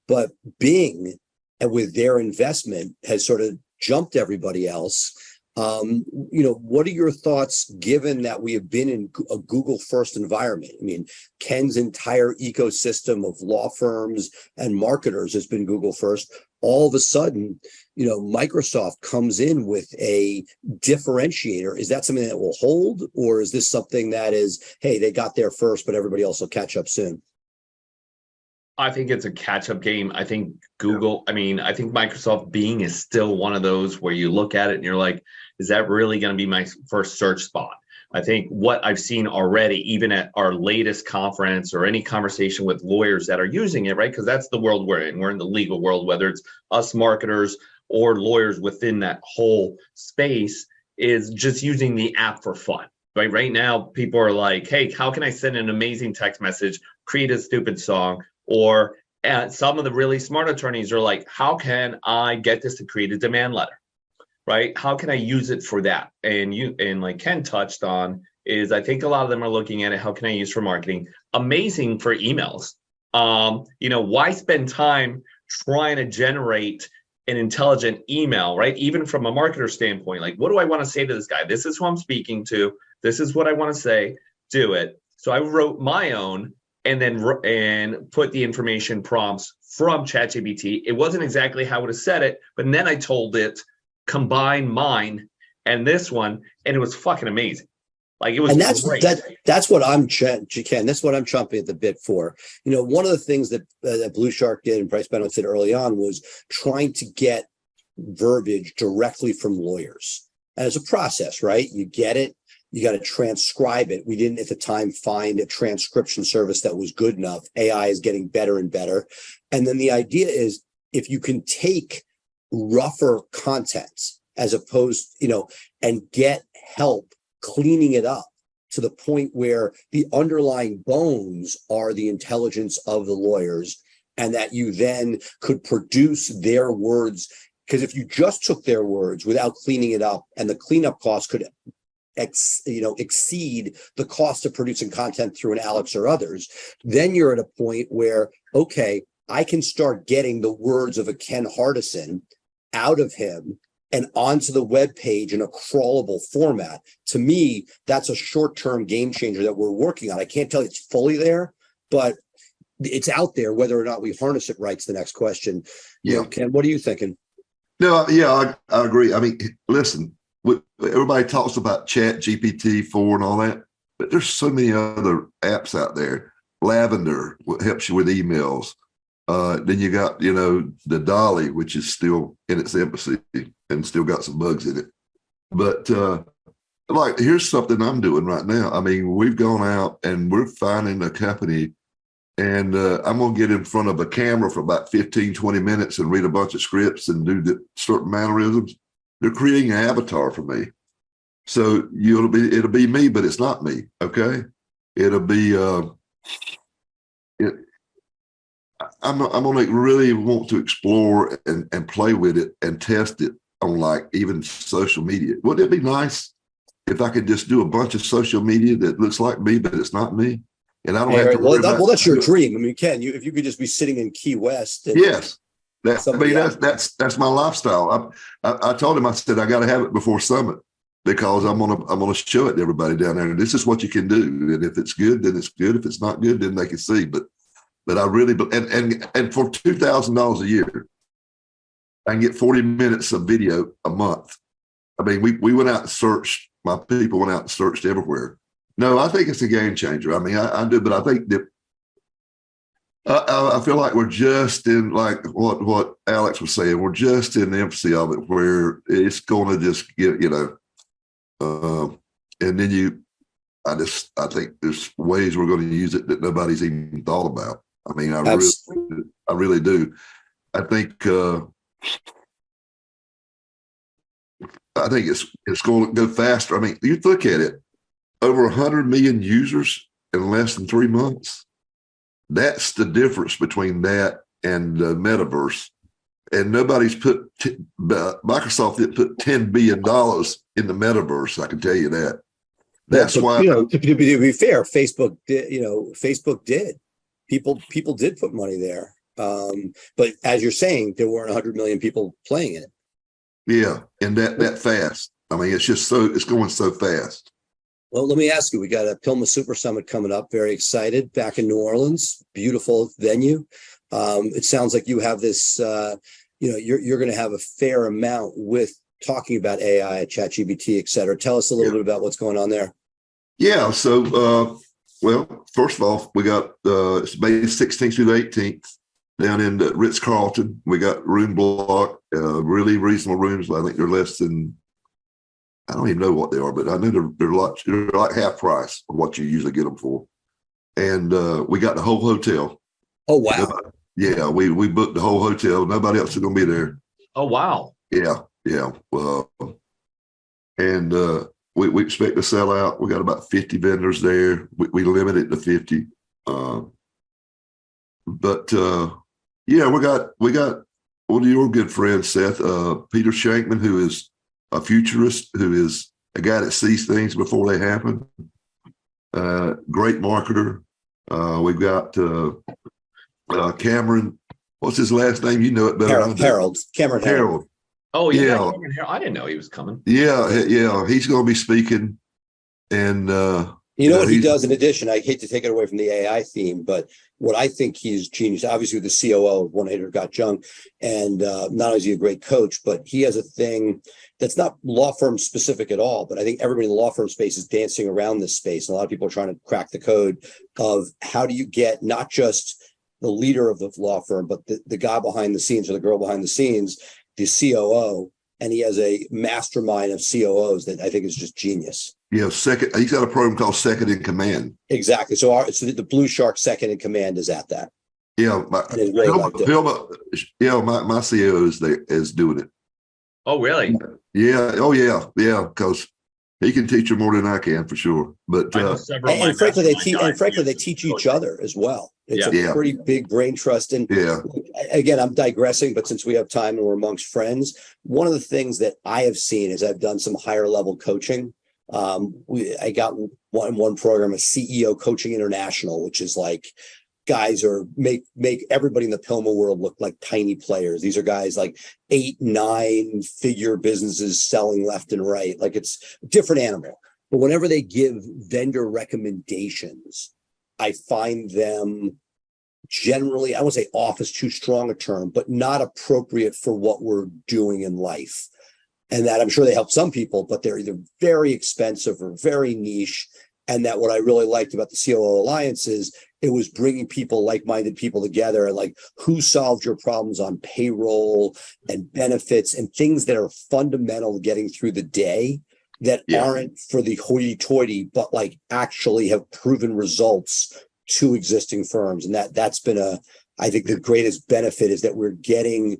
But Bing, and with their investment, has sort of jumped everybody else. What are your thoughts, given that we have been in a Google first environment? I mean, Ken's entire ecosystem of law firms and marketers has been Google first. All of a sudden, Microsoft comes in with a differentiator. Is that something that will hold, or is this something that is, hey, they got there first, but everybody else will catch up soon? I think it's a catch-up game. I think I think Microsoft Bing is still one of those where you look at it and you're like, is that really going to be my first search spot? I think what I've seen already, even at our latest conference or any conversation with lawyers that are using it, right? Because that's the world we're in. We're in the legal world, whether it's us marketers or lawyers within that whole space, is just using the app for fun. Right now, people are like, hey, how can I send an amazing text message, create a stupid song? Or some of the really smart attorneys are like, how can I get this to create a demand letter, right? How can I use it for that? And like Ken touched on is, I think a lot of them are looking at it, how can I use for marketing? Amazing for emails. Why spend time trying to generate an intelligent email, right? Even from a marketer standpoint, like, what do I want to say to this guy? This is who I'm speaking to. This is what I want to say. Do it. So I wrote my own and put the information prompts from ChatGPT. It wasn't exactly how I would have said it, but then I told it, combine mine and this one, and it was fucking amazing. Like, it was, and that's what I'm Ken. That's what I'm chomping at the bit for. One of the things that Blue Shark did and Bryce Benoit did early on was trying to get verbiage directly from lawyers. And it's a process, right? You get it. You got to transcribe it. We didn't at the time find a transcription service that was good enough. AI is getting better and better. And then the idea is, if you can take rougher content as opposed, and get help cleaning it up to the point where the underlying bones are the intelligence of the lawyers, and that you then could produce their words. Because if you just took their words without cleaning it up, and the cleanup cost could exceed the cost of producing content through an Alex or others, then you're at a point where, okay, I can start getting the words of a Ken Hardison out of him and onto the web page in a crawlable format. To me, that's a short-term game changer that we're working on. I can't tell you it's fully there, but it's out there. Whether or not we harness it right's the next question. Yeah. Ken, what are you thinking? No, yeah, I agree. I mean, listen, everybody talks about Chat GPT-4 and all that, but there's so many other apps out there. Lavender helps you with emails. Then you got, the Dolly, which is still in its infancy and still got some bugs in it. But here's something I'm doing right now. I mean, we've gone out and we're finding a company, and I'm going to get in front of a camera for about 15, 20 minutes and read a bunch of scripts and do the certain mannerisms. They're creating an avatar for me. So it'll be me, but it's not me. Okay. It'll be, I'm going to really want to explore and play with it and test it on even social media. Wouldn't it be nice if I could just do a bunch of social media that looks like me, but it's not me? And I don't have to worry about. Well, that's your dream. I mean, Ken, if you could just be sitting in Key West. Yes. That's my lifestyle. I told him, I said, I got to have it before Summit, because I'm gonna show it to everybody down there. This is what you can do. And if it's good, then it's good. If it's not good, then they can see. But I really, and for $2,000 a year, I can get 40 minutes of video a month. I mean, we went out and searched. My people went out and searched everywhere. No, I think it's a game changer. I mean, I do, but I think that I feel like we're just in, like what Alex was saying, we're just in the infancy of it, where it's going to just get, and then I think there's ways we're going to use it that nobody's even thought about. I mean, I really do. I think it's going to go faster. I mean, you look at it, over 100 million users in less than 3 months. That's the difference between that and the metaverse. and nobody's Microsoft didn't put $10 billion in the metaverse. I can tell you that. That's why, to be fair, Facebook did. Facebook did. People did put money there. But as you're saying, there weren't 100 million people playing it. yeah, and that fast. I mean, it's going so fast. Well, let me ask you, we got a PILMA Super Summit coming up. Very excited. Back in New Orleans, beautiful venue. It sounds like you have this, you're going to have a fair amount with talking about AI, ChatGPT, et cetera. Tell us a little bit about what's going on there. Yeah. So, well, first of all, we got it's May 16th through the 18th down in the Ritz-Carlton. We got room block, really reasonable rooms. I think they're less than, I don't even know what they are, but I know they're like half price of what you usually get them for. And we got the whole hotel. Oh, wow. Yeah, we booked the whole hotel. Nobody else is going to be there. Oh, wow. Yeah. And we expect to sell out. We got about 50 vendors there. We limit it to 50. But yeah, we got one of your good friends, Seth, Peter Shankman, who is a futurist, who is a guy that sees things before they happen. Great marketer. We've got Cameron. What's his last name? You know it better. Harold. Cameron Harold. Oh, yeah. I didn't know he was coming. Yeah. He's going to be speaking. And what he does in addition, I hate to take it away from the AI theme, but what I think he's genius, obviously with the COO of 1-800-GOT-JUNK, and not only is he a great coach, but he has a thing that's not law firm specific at all, but I think everybody in the law firm space is dancing around this space. And a lot of people are trying to crack the code of how do you get not just the leader of the law firm, but the guy behind the scenes or the girl behind the scenes, the COO, and he has a mastermind of COOs that I think is just genius. Yeah, he's got a program called Second in Command. Exactly. So the Blue Shark Second in Command is at that. Yeah, my CEO is doing it. Oh, really? Yeah. Oh, yeah. Because he can teach you more than I can, for sure. But and frankly, they teach each other as well. It's a pretty big brain trust. And again, I'm digressing, but since we have time and we're amongst friends, one of the things that I have seen is I've done some higher level coaching. I got one program, a CEO Coaching International, which is like guys make everybody in the PILMA world look like tiny players. These are guys like 8-9 figure businesses selling left and right. Like it's a different animal. But whenever they give vendor recommendations, I find them generally, I won't say off is too strong a term, but not appropriate for what we're doing in life. And that I'm sure they help some people, but they're either very expensive or very niche. And that what I really liked about the COO Alliance is it was bringing people, like-minded people together, and like who solved your problems on payroll and benefits and things that are fundamental to getting through the day that aren't for the hoity-toity, but like actually have proven results to existing firms. And that's been I think the greatest benefit is that we're getting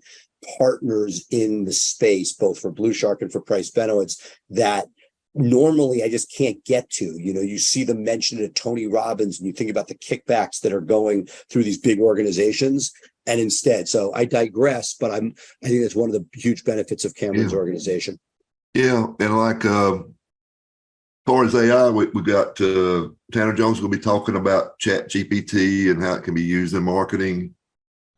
partners in the space, both for Blue Shark and for Price Benowitz, that normally I just can't get to. You see them mentioned at Tony Robbins and you think about the kickbacks that are going through these big organizations. And instead, so I digress, but I think that's one of the huge benefits of Cameron's organization. Yeah. And like, as far as AI, we got Tanner Jones going to be talking about ChatGPT and how it can be used in marketing.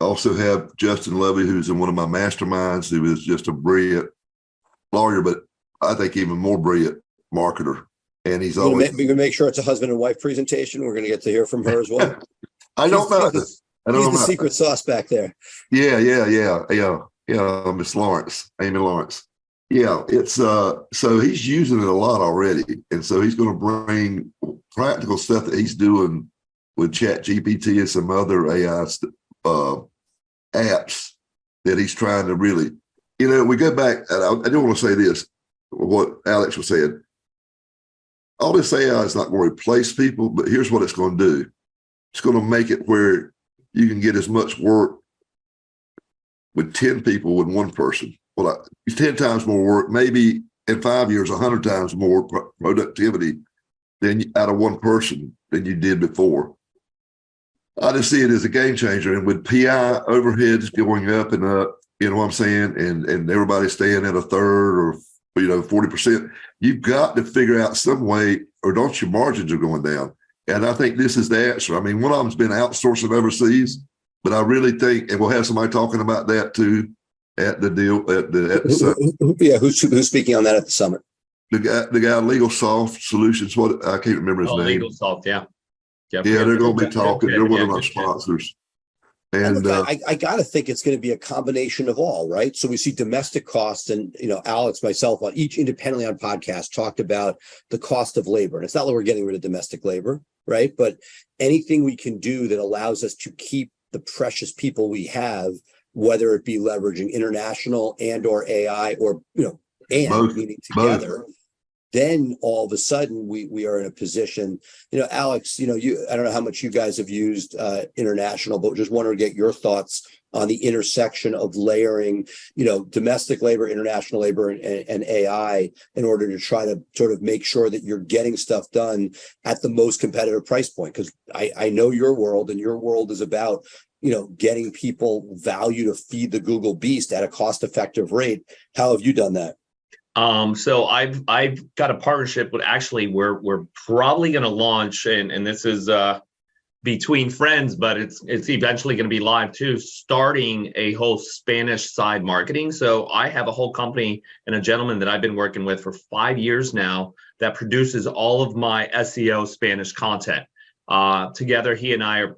Also have Justin Lovey, who's in one of my masterminds, who is just a brilliant lawyer, but I think even more brilliant marketer. And he's always going to make sure it's a husband and wife presentation. We're going to get to hear from her as well. I don't know. He's the secret sauce back there. Yeah. Miss Lawrence, Amy Lawrence. Yeah, it's so he's using it a lot already. And so he's going to bring practical stuff that he's doing with ChatGPT and some other AI apps that he's trying to really, we go back, and I do want to say this, what Alex was saying. All this AI is not going to replace people, but here's what it's going to do. It's going to make it where you can get as much work with 10 people with one person. Well, 10 times more work, maybe in 5 years, 100 times more productivity than out of one person than you did before. I just see it as a game changer. And with PI overheads going up and up, You know what I'm saying? And everybody's staying at a third or 40%. You've got to figure out some way, or don't your margins are going down. And I think this is the answer. I mean, one of them's been outsourcing overseas, but I really think, and we'll have somebody talking about that too at the deal at the summit. Yeah, who's speaking on that at the summit? The guy LegalSoft Solutions. What I can't remember his name. LegalSoft, yeah. Yeah, they're going to be talking. They're one of our sponsors. And look, I got to think it's going to be a combination of all, right? So we see domestic costs, and Alex, myself, on each independently on podcast talked about the cost of labor. And it's not that we're getting rid of domestic labor, right? But anything we can do that allows us to keep the precious people we have, whether it be leveraging international and or AI or both, meaning together. Both. Then all of a sudden we are in a position, Alex, I don't know how much you guys have used international, but just want to get your thoughts on the intersection of layering, domestic labor, international labor, and AI in order to try to sort of make sure that you're getting stuff done at the most competitive price point. Because I know your world, and your world is about, getting people value to feed the Google beast at a cost-effective rate. How have you done that? So I've got a partnership with, actually we're probably going to launch, and this is between friends, but it's eventually going to be live too, starting a whole Spanish side marketing. So I have a whole company and a gentleman that I've been working with for 5 years now that produces all of my SEO Spanish content. Together, he and I are,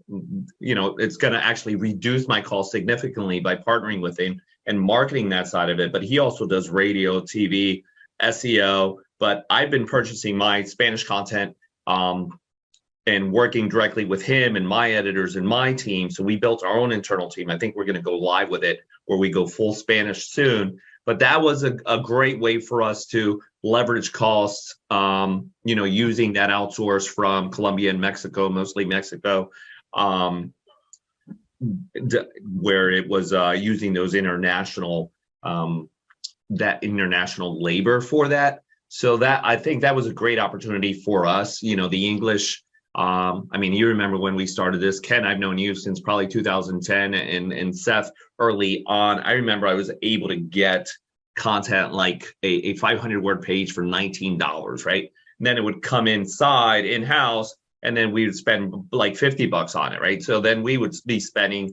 it's going to actually reduce my cost significantly by partnering with him and marketing that side of it. But he also does radio, TV, SEO. But I've been purchasing my Spanish content and working directly with him and my editors and my team. So we built our own internal team. I think we're going to go live with it, where we go full Spanish soon. But that was a great way for us to leverage costs, using that outsource from Colombia and Mexico, mostly Mexico, where it was using those international labor for that. So that, I think that was a great opportunity for us. The English, you remember when we started this, Ken, I've known you since probably 2010, and Seth early on. I remember I was able to get content like a 500-word page for $19, right? And then it would come inside in-house, and then we would spend like $50 on it, right? So then we would be spending,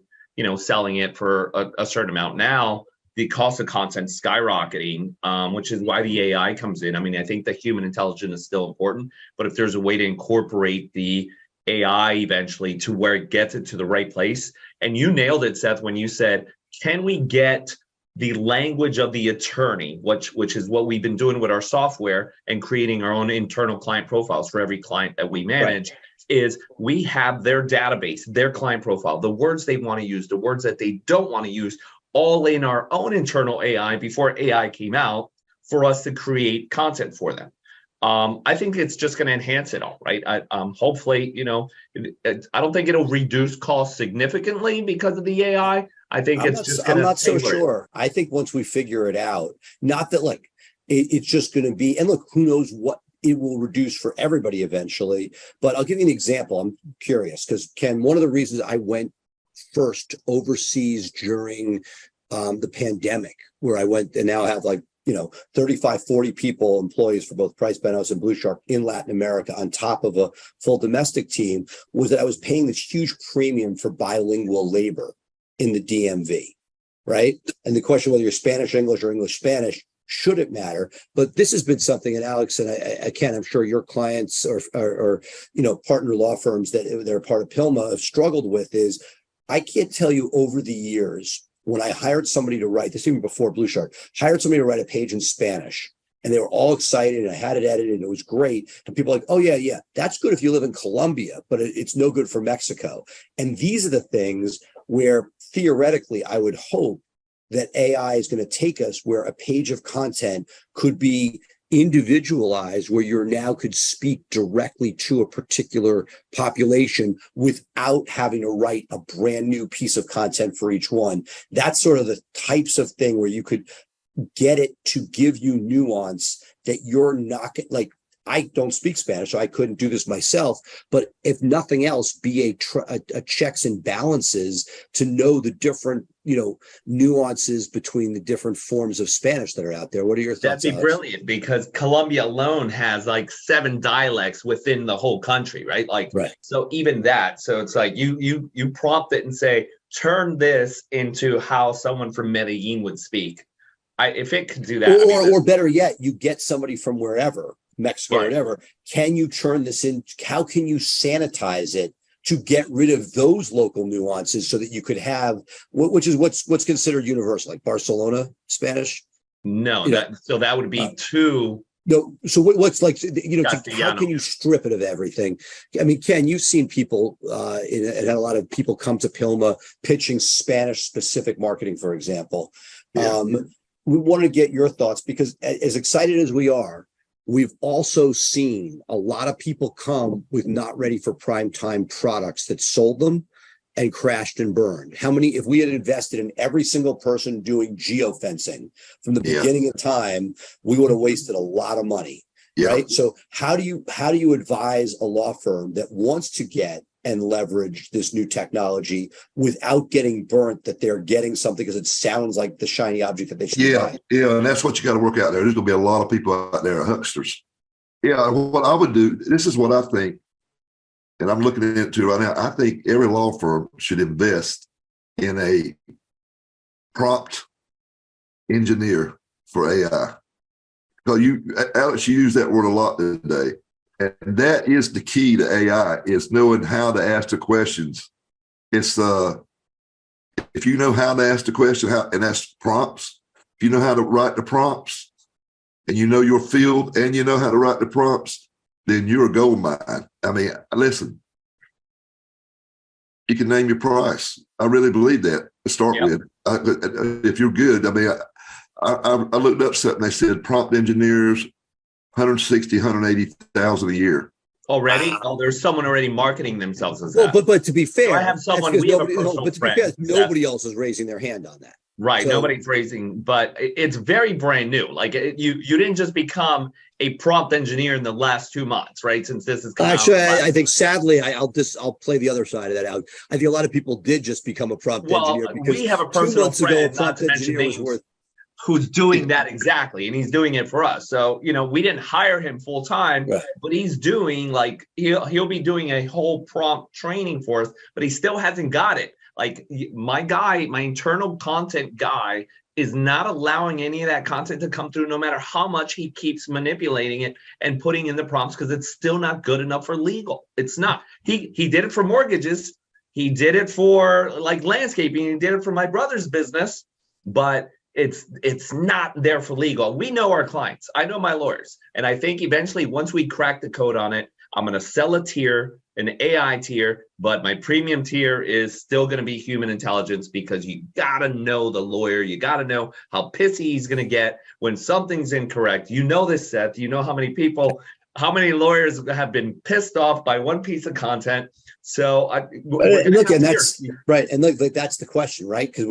selling it for a certain amount. Now the cost of content skyrocketing, which is why the AI comes in. I think the human intelligence is still important, but if there's a way to incorporate the AI eventually to where it gets it to the right place. And you nailed it, Seth, when you said, can we get the language of the attorney, which is what we've been doing with our software and creating our own internal client profiles for every client that we manage, right, is we have their database, their client profile, the words they want to use, the words that they don't want to use, all in our own internal AI before AI came out, for us to create content for them. I think it's just going to enhance it all, right? Hopefully, I don't think it'll reduce costs significantly because of the AI. I think I'm not so sure. I think once we figure it out, not that it's just going to be, and look, who knows what it will reduce for everybody eventually. But I'll give you an example. I'm curious because, Ken, one of the reasons I went first overseas during the pandemic, where I went and now have 35, 40 people, employees for both Price Benhouse and Blue Shark in Latin America on top of a full domestic team, was that I was paying this huge premium for bilingual labor in the DMV, right? And the question whether you're Spanish English or English Spanish, should it matter? But this has been something, and Alex and I Ken, I'm sure your clients or partner law firms that are part of PILMA have struggled with is, I can't tell you over the years, when I hired somebody to write, this even before Blue Shark, hired somebody to write a page in Spanish, and they were all excited, and I had it edited, and it was great. And people are like, oh yeah, that's good if you live in Colombia, but it's no good for Mexico. And these are the things where theoretically I would hope that AI is going to take us where a page of content could be individualized, where you now could speak directly to a particular population without having to write a brand new piece of content for each one. That's sort of the types of thing where you could get it to give you nuance that you're not I don't speak Spanish, so I couldn't do this myself. But if nothing else, be a checks and balances to know the different, nuances between the different forms of Spanish that are out there. What are your thoughts? That'd be brilliant, because Colombia alone has like 7 dialects within the whole country, right? Like, right. So even that, so it's like you prompt it and say, turn this into how someone from Medellin would speak. If it could do that, or better yet, you get somebody from wherever, Mexico, whatever. Can you turn this in? How can you sanitize it to get rid of those local nuances so that you could have which is what's considered universal, like Barcelona Spanish? No, that would be too. No, so what's like, how can you Castellano. strip it of everything? I mean, Ken, you've seen people, and had a lot of people come to Pilma pitching Spanish specific marketing, for example. Yeah. We want to get your thoughts, because as excited as we are, we've also seen a lot of people come with not ready for prime time products that sold them and crashed and burned. How many, if we had invested in every single person doing geofencing from the beginning of time, we would have wasted a lot of money, right? So how do you advise a law firm that wants to get and leverage this new technology without getting burnt, that they're getting something because it sounds like the shiny object that they should buy? And that's what you got to work out there. There's going to be a lot of people out there, hucksters. What I would do, this is what I think, and I'm looking into right now. I think every law firm should invest in a prompt engineer for AI. Because Alex, you use that word a lot today. And that is the key to AI, is knowing how to ask the questions. It's if you know how to ask the question, and that's prompts. If you know how to write the prompts, and you know your field, and you know how to write the prompts, then you're a gold mine. I mean, listen, you can name your price. I really believe that to start with. If you're good, I mean, I looked up something. They said prompt engineers, 160, 180,000 a year. Already? Oh, there's someone already marketing themselves as that. But to be fair, so I have someone. We have a personal friend. Nobody else is raising their hand on that. Right, so, nobody's raising, but it's very brand new. Like you didn't just become a prompt engineer in the last 2 months, right? Since this is actually, I think sadly, I'll play the other side of that out. I think a lot of people did just become a prompt engineer because we have a personal 2 months ago, a friend, prompt engineer was worth. Who's doing that exactly, and he's doing it for us. So we didn't hire him full time, but he's doing he'll be doing a whole prompt training for us, but he still hasn't got it. Like my internal content guy is not allowing any of that content to come through, no matter how much he keeps manipulating it and putting in the prompts, because it's still not good enough for legal. It's not. He did it for mortgages. He did it for like landscaping. He did it for my brother's business, but it's not there for legal. We know our clients. I know my lawyers. And I think eventually, once we crack the code on it, I'm going to sell a tier, an AI tier, but my premium tier is still going to be human intelligence, because you got to know the lawyer. You got to know how pissy he's going to get when something's incorrect. You know this, Seth. You know how many lawyers have been pissed off by one piece of content. So look, and that's right. And look, that's the question, right? Because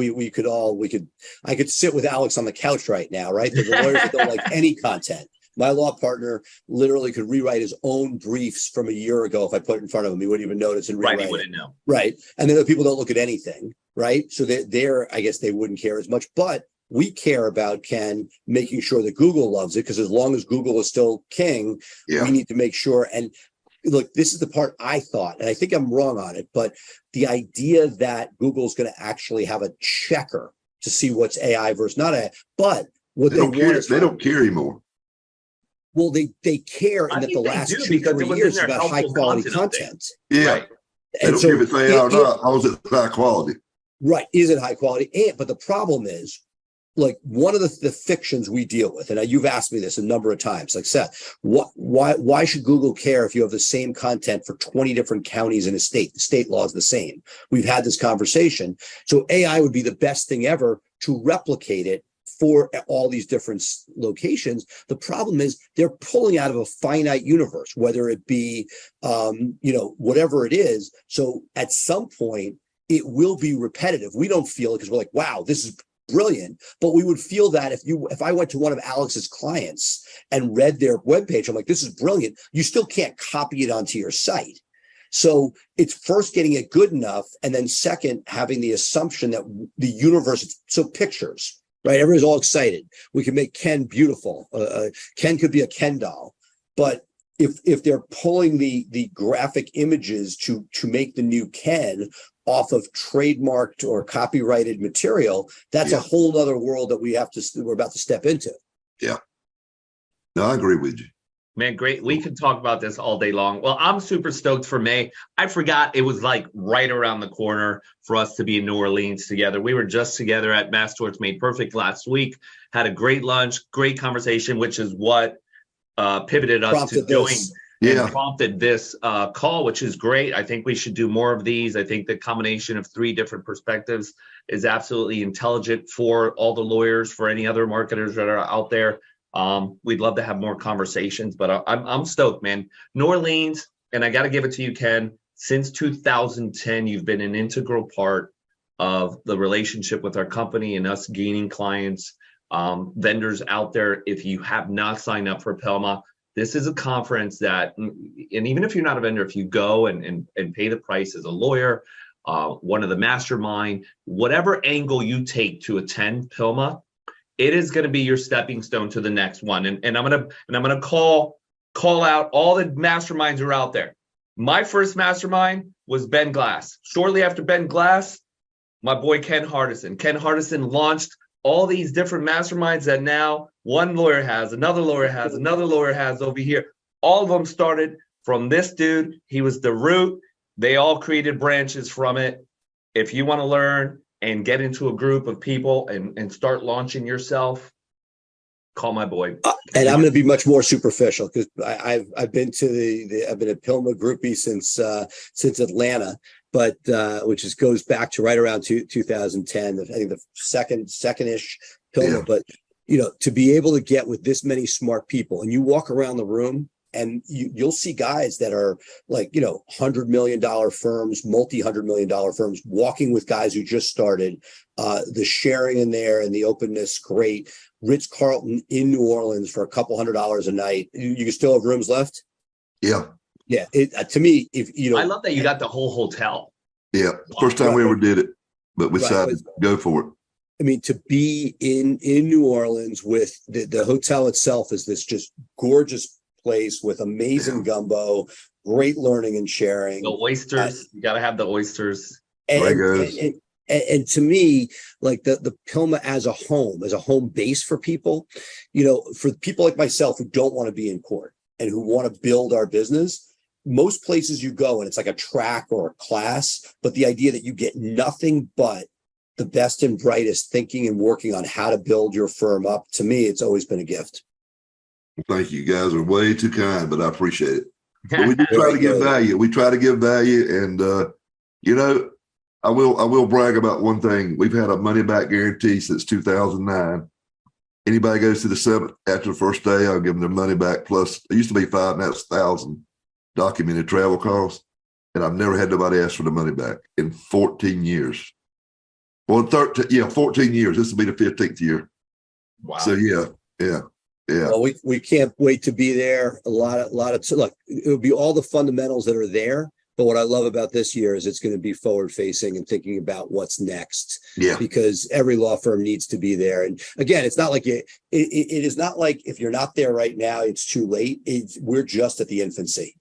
I could sit with Alex on the couch right now, right? The lawyers that don't like any content. My law partner literally could rewrite his own briefs from a year ago if I put it in front of him. He wouldn't even notice and rewrite he wouldn't know. Right. And then the people don't look at anything, right? So I guess they wouldn't care as much. But we care about, Ken, making sure that Google loves it, because as long as Google is still king, we need to make sure. And look, this is the part I thought, and I think I'm wrong on it, but the idea that Google's going to actually have a checker to see what's AI versus not AI, but what they don't care anymore. Well, they care in that the last 2-3 years about high quality content. Yeah. Right. They don't care if it's AI or not, as long as it's high quality. Right. Is it high quality? But the problem is, like, one of the fictions we deal with, and you've asked me this a number of times, like, Seth, why should Google care if you have the same content for 20 different counties in a state? The state law is the same. We've had this conversation. So AI would be the best thing ever to replicate it for all these different locations. The problem is they're pulling out of a finite universe, whether it be, whatever it is. So at some point, it will be repetitive. We don't feel it because we're like, wow, this is brilliant, but we would feel that if I went to one of Alex's clients and read their webpage, I'm like, this is brilliant. You still can't copy it onto your site. So it's first getting it good enough, and then second, having the assumption that the universe, so pictures, right? Everyone's all excited. We can make Ken beautiful. Ken could be a Ken doll, but if they're pulling the graphic images to make the new Ken off of trademarked or copyrighted material, that's a whole other world that we're about to step into. Yeah. No, I agree with you. Man, great. We could talk about this all day long. Well, I'm super stoked for May. I forgot it was like right around the corner for us to be in New Orleans together. We were just together at Mass Torts Made Perfect last week, had a great lunch, great conversation, which is what pivoted us Prompted to doing this. and prompted this call, which is great. I think we should do more of these. I think the combination of 3 different perspectives is absolutely intelligent for all the lawyers, for any other marketers that are out there. We'd love to have more conversations, but I'm stoked, man. New Orleans, and I got to give it to you, Ken. Since 2010, you've been an integral part of the relationship with our company and us gaining clients, vendors out there. If you have not signed up for PELMA, this is a conference that, and even if you're not a vendor, if you go and pay the price as a lawyer, one of the mastermind, whatever angle you take to attend PELMA, it is going to be your stepping stone to the next one. And I'm gonna call out all the masterminds who are out there. My first mastermind was Ben Glass. Shortly after Ben Glass, my boy Ken Hardison. Ken Hardison launched all these different masterminds that now one lawyer has, another lawyer has, another lawyer has over here. All of them started from this dude. He was the root. They all created branches from it. If you want to learn and get into a group of people and start launching yourself, call my boy. And I'm going to be much more superficial because I've been to I've been a PILMA groupie since Atlanta, but which goes back to right around 2010. I think the second-ish PILMA. But to be able to get with this many smart people, and you walk around the room, and you'll see guys that are like, $100 million firms, multi-$100 million firms, walking with guys who just started. The sharing in there and the openness, great. Ritz-Carlton in New Orleans for a couple $100 a night. You can still have rooms left? Yeah. Yeah. To me, I love that you got the whole hotel. Yeah. First time we ever did it, but we decided to go for it. I mean, to be in New Orleans with the hotel itself is this just gorgeous place with amazing gumbo, great learning and sharing. The oysters, you got to have the oysters. And to me, like the PILMA as a home base for people, for people like myself who don't want to be in court and who want to build our business, most places you go and it's like a track or a class, but the idea that you get nothing but the best and brightest thinking and working on how to build your firm up, to me, it's always been a gift. Thank you. You guys are way too kind, but I appreciate it. But we do try to give value. We try to give value. And, I will brag about one thing. We've had a money back guarantee since 2009. Anybody goes to the summit after the first day, I'll give them their money back. Plus, it used to be $5,000, now it's $1,000 documented travel costs. And I've never had nobody ask for the money back in 14 years. Well, 14 years. This will be the 15th year. Wow. So yeah. Well, we can't wait to be there. A lot of look, it'll be all the fundamentals that are there. But what I love about this year is it's going to be forward facing and thinking about what's next. Yeah. Because every law firm needs to be there. And again, it's not like it is not like if you're not there right now, it's too late. We're just at the infancy.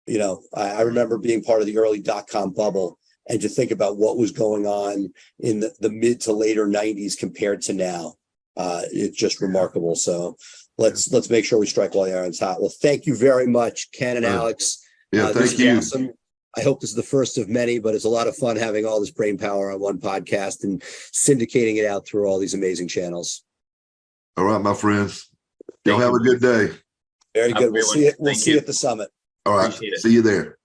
I remember being part of the early .com bubble, and to think about what was going on in the mid to later 90s compared to now. It's just remarkable. So let's make sure we strike while the iron's hot. Well, thank you very much, Ken and Alex. Yeah, thank you. Awesome. I hope this is the first of many, but it's a lot of fun having all this brain power on one podcast and syndicating it out through all these amazing channels. All right, my friends. Y'all have a good day. Very good. We'll see you at the summit. All right. See you there.